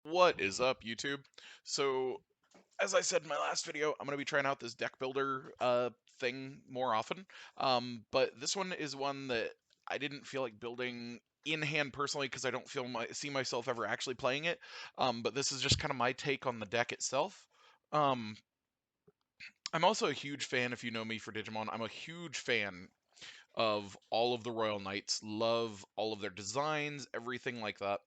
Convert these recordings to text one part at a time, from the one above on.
What is up, YouTube? So, as I said in my last video, I'm going to be trying out this deck builder thing more often. But this one is one that I didn't feel like building in hand personally because I don't see myself ever actually playing it. But this is just kind of my take on the deck itself. Um, I'm also a huge fan, if you know me for Digimon, I'm a huge fan of all of the Royal Knights. Love all of their designs, everything like that.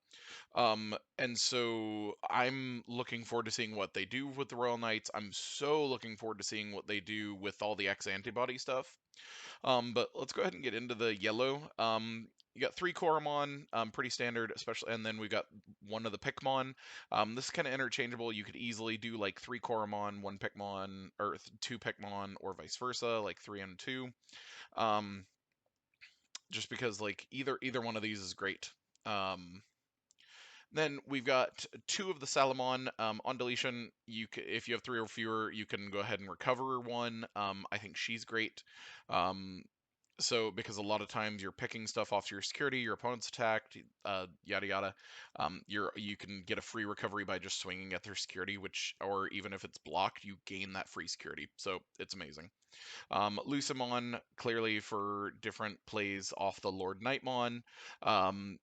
And so I'm looking forward to seeing what they do with the Royal Knights. I'm so looking forward to seeing what they do with all the X antibody stuff. But let's go ahead and get into the yellow. You got 3 Koromon, pretty standard, especially, and then we've got one of the Pikmon. This is kind of interchangeable. You could easily do like 3 Koromon, 1 Pikmon, or 2 Pikmon, or vice versa, like 3 and 2. Um, just because like either one of these is great. Then we've got 2 of the Salamon on deletion. If you have 3 or fewer, you can go ahead and recover one. I think she's great. Um, so because a lot of times you're picking stuff off your security, your opponent's attacked, yada yada. You can get a free recovery by just swinging at their security, or even if it's blocked, you gain that free security. So it's amazing. Lucemon, clearly for different plays off the Lordknightmon. Um,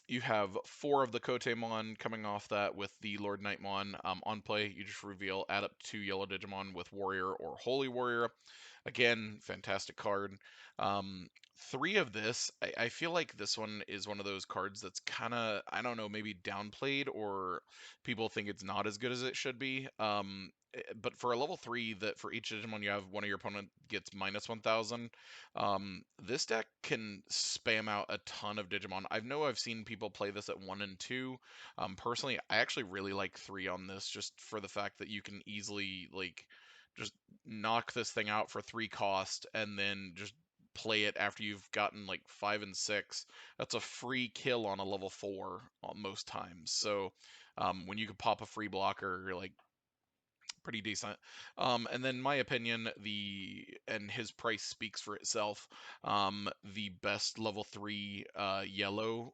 you have 4 of the Kotemon coming off that with the Lordknightmon. On play, you just reveal, add up 2 yellow Digimon with Warrior or Holy Warrior. Again, fantastic card. 3 of this, I feel like this one is one of those cards that's kind of, I don't know, maybe downplayed or people think it's not as good as it should be. But for a level 3, that for each Digimon you have, one of your opponent gets minus 1,000. This deck can spam out a ton of Digimon. I've seen people play this at 1 and 2. Personally, I actually really like 3 on this, just for the fact that you can easily like just knock this thing out for 3 cost and then just play it after you've gotten like 5 and 6. That's a free kill on a level 4 most times. So when you can pop a free blocker, you're like pretty decent. And then my opinion, his price speaks for itself. The best level 3 yellow,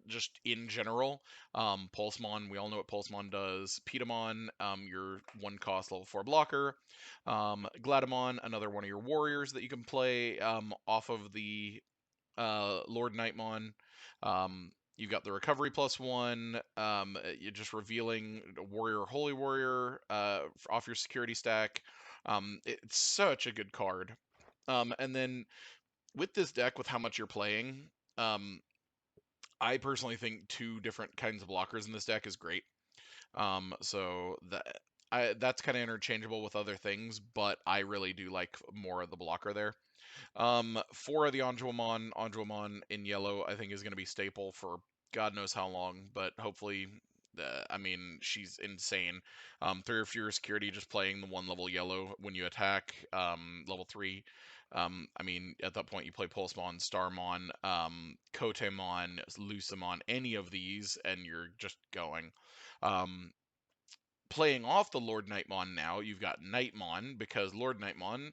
just in general. Pulsemon, we all know what Pulsemon does. Petamon, your 1 cost level 4 blocker. Gladamon, another one of your warriors that you can play off of the Lordknightmon. You've got the recovery +1. You're just revealing warrior, holy warrior off your security stack. It's such a good card. And then with this deck, with how much you're playing, I personally think 2 different kinds of blockers in this deck is great. So that's kind of interchangeable with other things, but I really do like more of the blocker there. 4 of the Anjuamon in yellow, I think is going to be staple for God knows how long, but hopefully, I mean, she's insane. 3 or fewer security, just playing the 1 level yellow when you attack. Level 3. I mean, at that point, you play Pulsemon, Starmon, Kotemon, Lucemon, any of these, and you're just going. Um, Playing off the Lordknightmon now, you've got Knightmon, because Lordknightmon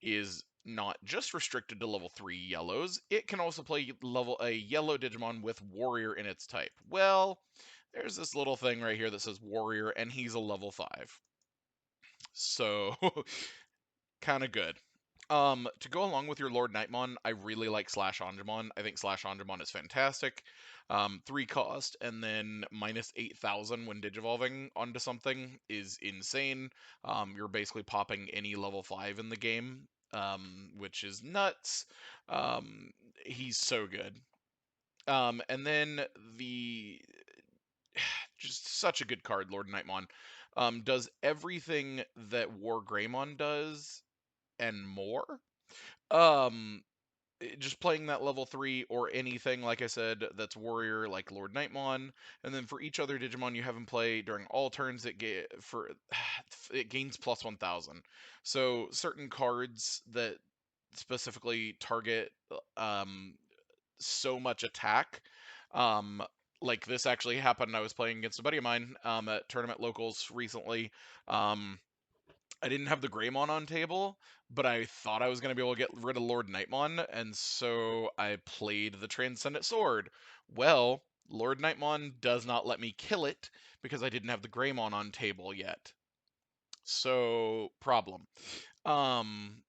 is not just restricted to level 3 yellows, it can also play a yellow Digimon with Warrior in its type. Well, there's this little thing right here that says Warrior, and he's a level 5. So, kind of good. To go along with your Lordknightmon, I really like Slash Angemon. I think Slash Angemon is fantastic. 3 cost and then minus 8,000 when digivolving onto something is insane. You're basically popping any level 5 in the game, which is nuts. He's so good. And then the just such a good card, Lordknightmon. Does everything that War Greymon does and more. Um, just playing that level 3 or anything, like I said, that's warrior, like Lordknightmon, and then for each other Digimon you have in play during all turns, it gains plus 1,000. So certain cards that specifically target so much attack, um, like this actually happened. I was playing against a buddy of mine at tournament locals recently. Um, I didn't have the Greymon on table, but I thought I was going to be able to get rid of Lordknightmon, and so I played the Transcendent Sword. Well, Lordknightmon does not let me kill it because I didn't have the Greymon on table yet. So, problem. Um,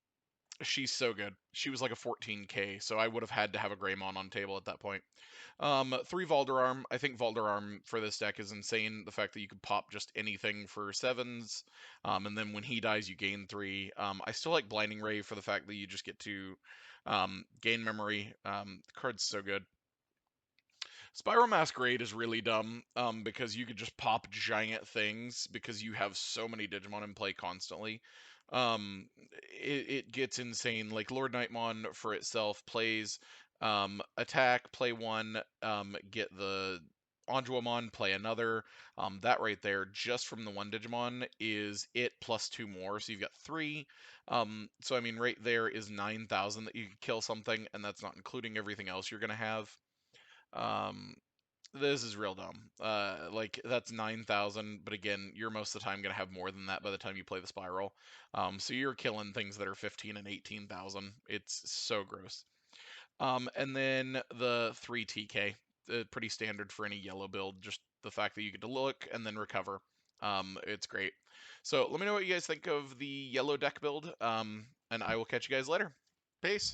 she's so good. She was like a 14k, so I would have had to have a Greymon on table at that point. 3 Valderarm. I think Valderarm for this deck is insane. The fact that you could pop just anything for 7s, and then when he dies, you gain 3. I still like Blinding Ray for the fact that you just get to gain memory. The card's so good. Spiral Masquerade is really dumb because you could just pop giant things because you have so many Digimon in play constantly. It gets insane. Like Lordknightmon for itself plays attack, play 1, get the Anjuamon, play another. That right there, just from the 1 Digimon, is it plus 2 more. So you've got 3. So I mean, right there is 9,000 that you can kill something, and that's not including everything else you're going to have. This is real dumb. Like that's 9,000, but again, you're most of the time gonna have more than that by the time you play the spiral. So you're killing things that are 15 and 18,000. It's so gross. And then the 3 TK, pretty standard for any yellow build. Just the fact that you get to look and then recover. It's great. So let me know what you guys think of the yellow deck build. And I will catch you guys later. Peace.